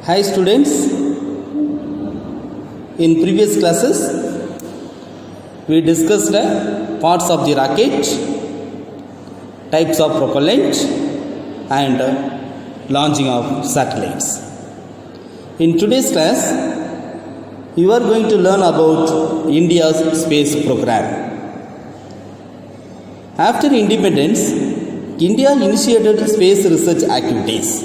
Hi students, in previous classes we discussed parts of the rocket, types of propellant and launching of satellites. In today's class you are going to learn about India's space program. After independence, India initiated space research activities.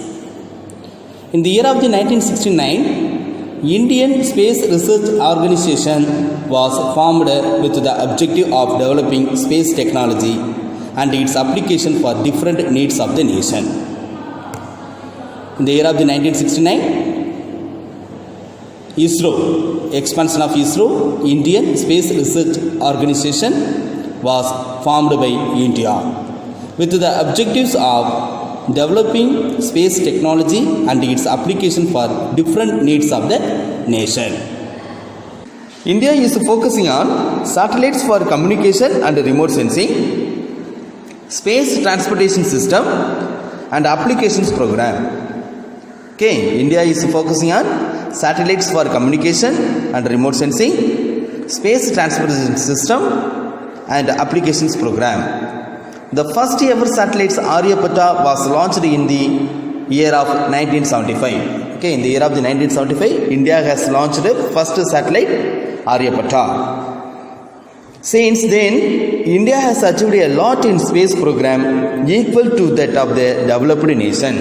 In the year of the 1969, Indian Space Research Organization was formed with the objective of developing space technology and its application for different needs of the nation. In the year of the 1969, ISRO, expansion of ISRO, Indian Space Research Organization was formed by India with the objectives of developing space technology and its application for different needs of the nation. India is focusing on satellites for communication and remote sensing, space transportation system and applications program. Okay, India is focusing on satellites for communication and remote sensing, space transportation system and applications program. The first ever satellites Aryabhatta was launched in the year of 1975. Okay, in the year of the 1975, India has launched first satellite Aryabhatta. Since then, India has achieved a lot in space program equal to that of the developed nation.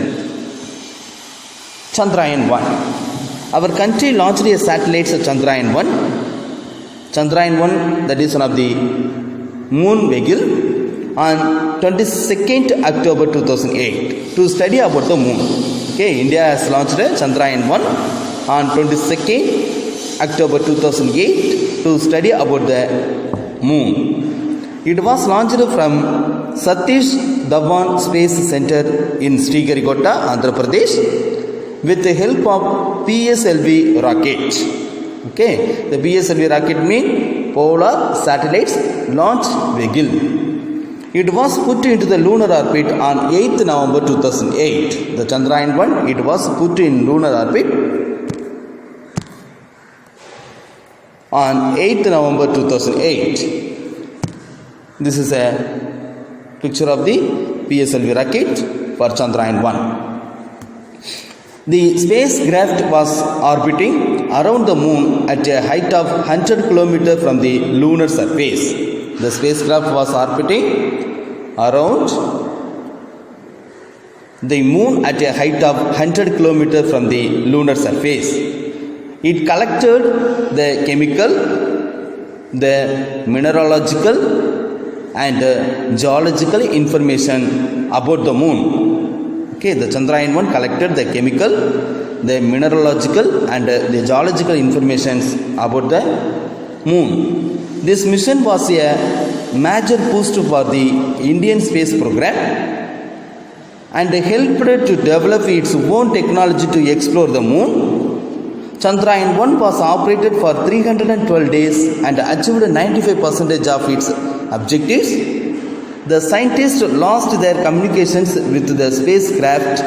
Chandrayaan 1. Our country launched a satellite Chandrayaan 1. Chandrayaan 1, that is one of the moon vehicle, on 22nd October 2008 to study about the moon. Okay, India has launched Chandrayaan 1 on 22nd October 2008 to study about the moon. It was launched from Satish Dhawan Space Center in Sriharikota, Andhra Pradesh with the help of PSLV rocket. Okay, the PSLV rocket means Polar Satellites Launch Vehicle. It was put into the lunar orbit on 8th November 2008. The Chandrayaan 1, it was put in lunar orbit on 8th November 2008. This is a picture of the PSLV rocket for Chandrayaan 1. The spacecraft was orbiting around the moon at a height of 100 km from the lunar surface. The spacecraft was orbiting around the moon at a height of 100 km from the lunar surface. It collected the chemical, the mineralogical and geological information about the moon. Okay, the Chandrayaan 1 collected the chemical, the mineralogical and the geological information about the moon. This mission was a major boost for the Indian space program and helped to develop its own technology to explore the moon. Chandrayaan 1 was operated for 312 days and achieved 95% of its objectives. The scientists lost their communications with the spacecraft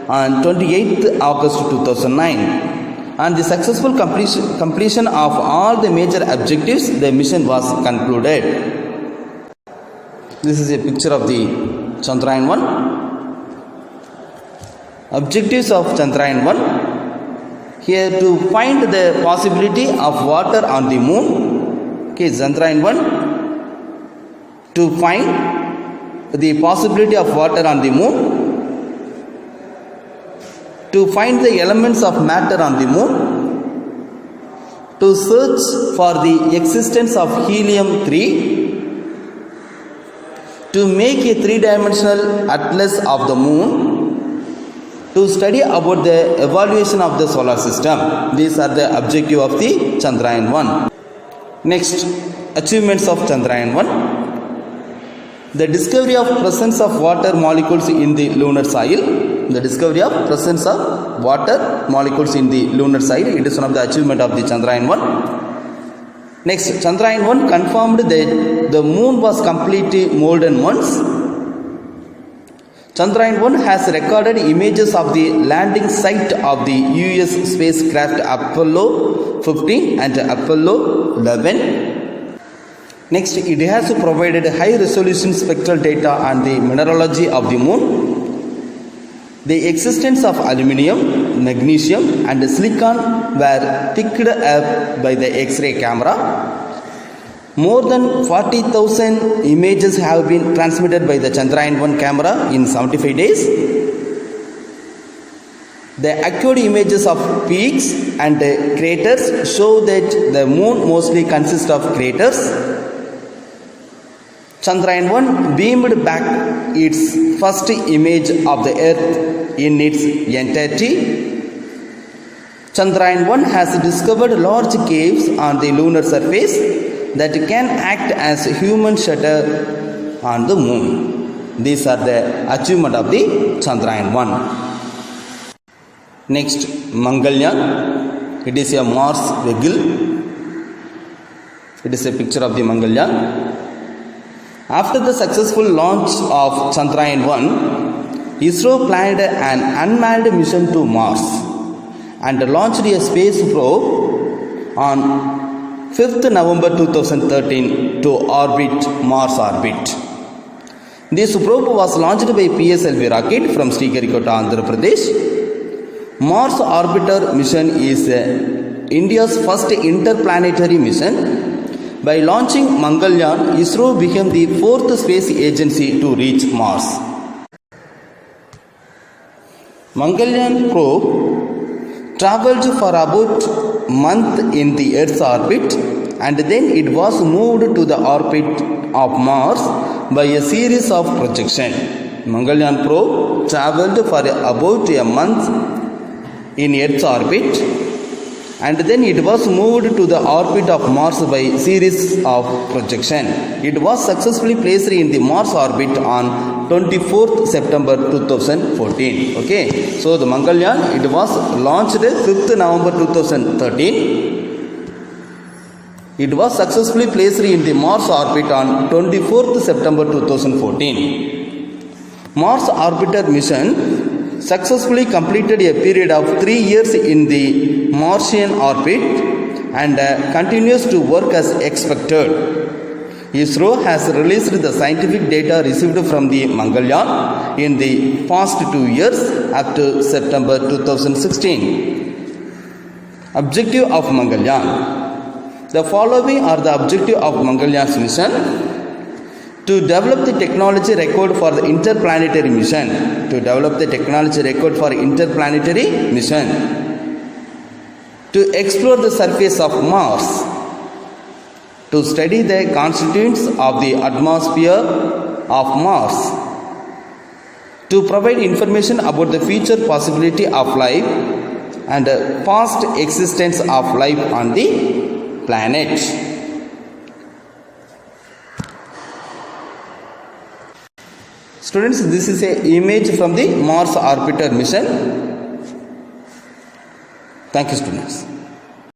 on 28th August 2009. On the successful completion of all the major objectives, the mission was concluded. This is a picture of the Chandrayaan 1. Objectives of Chandrayaan 1. Here to find the possibility of water on the moon. Okay, Chandrayaan 1. To find the possibility of water on the moon. To find the elements of matter on the moon, to search for the existence of helium-3, to make a three-dimensional atlas of the moon, to study about the evaluation of the solar system. These are the objective of the Chandrayaan 1. Next, achievements of Chandrayaan 1. The discovery of presence of water molecules in the lunar soil. The discovery of presence of water molecules in the lunar soil. It is one of the achievement of the Chandrayaan 1. Next, Chandrayaan 1 confirmed that the moon was completely molten once. Chandrayaan-1 has recorded images of the landing site of the US spacecraft Apollo 15 and Apollo 11. Next, it has provided high-resolution spectral data on the mineralogy of the moon, the existence of aluminium, magnesium and silicon were picked up by the X-ray camera. More than 40,000 images have been transmitted by the Chandrayaan-1 camera in 75 days. The accurate images of peaks and craters show that the moon mostly consists of craters. Chandrayaan-1 beamed back its first image of the Earth in its entirety. Chandrayaan-1 has discovered large caves on the lunar surface that can act as human shelter on the moon. These are the achievements of the Chandrayaan-1. Next, Mangalyaan. It is a Mars vehicle. It is a picture of the Mangalyaan. After the successful launch of Chandrayaan-1, ISRO planned an unmanned mission to Mars and launched a space probe on 5th November 2013 to orbit Mars orbit. This probe was launched by PSLV rocket from Sriharikota, Andhra Pradesh. Mars Orbiter mission is India's first interplanetary mission. By launching Mangalyaan, ISRO became the fourth space agency to reach Mars. Mangalyaan probe traveled for about a month in the Earth's orbit and then it was moved to the orbit of Mars by a series of projections. Mangalyaan probe traveled for about a month in Earth's orbit and then it was moved to the orbit of Mars by series of projection. It was successfully placed in the Mars orbit on 24th September 2014. Okay, so the Mangalyaan, it was launched 5th November 2013. It was successfully placed in the Mars orbit on 24th September 2014. Mars orbiter mission successfully completed a period of 3 years in the Martian orbit and continues to work as expected. ISRO has released the scientific data received from the Mangalyaan in the past 2 years up to September 2016. Objective of Mangalyaan. The following are the objective of Mangalyaan's mission. To develop the technology required for the interplanetary mission. To develop the technology required for interplanetary mission. To explore the surface of Mars. To study the constituents of the atmosphere of Mars. To provide information about the future possibility of life and past existence of life on the planet. Students, this is an image from the Mars orbiter mission. Thank you, students.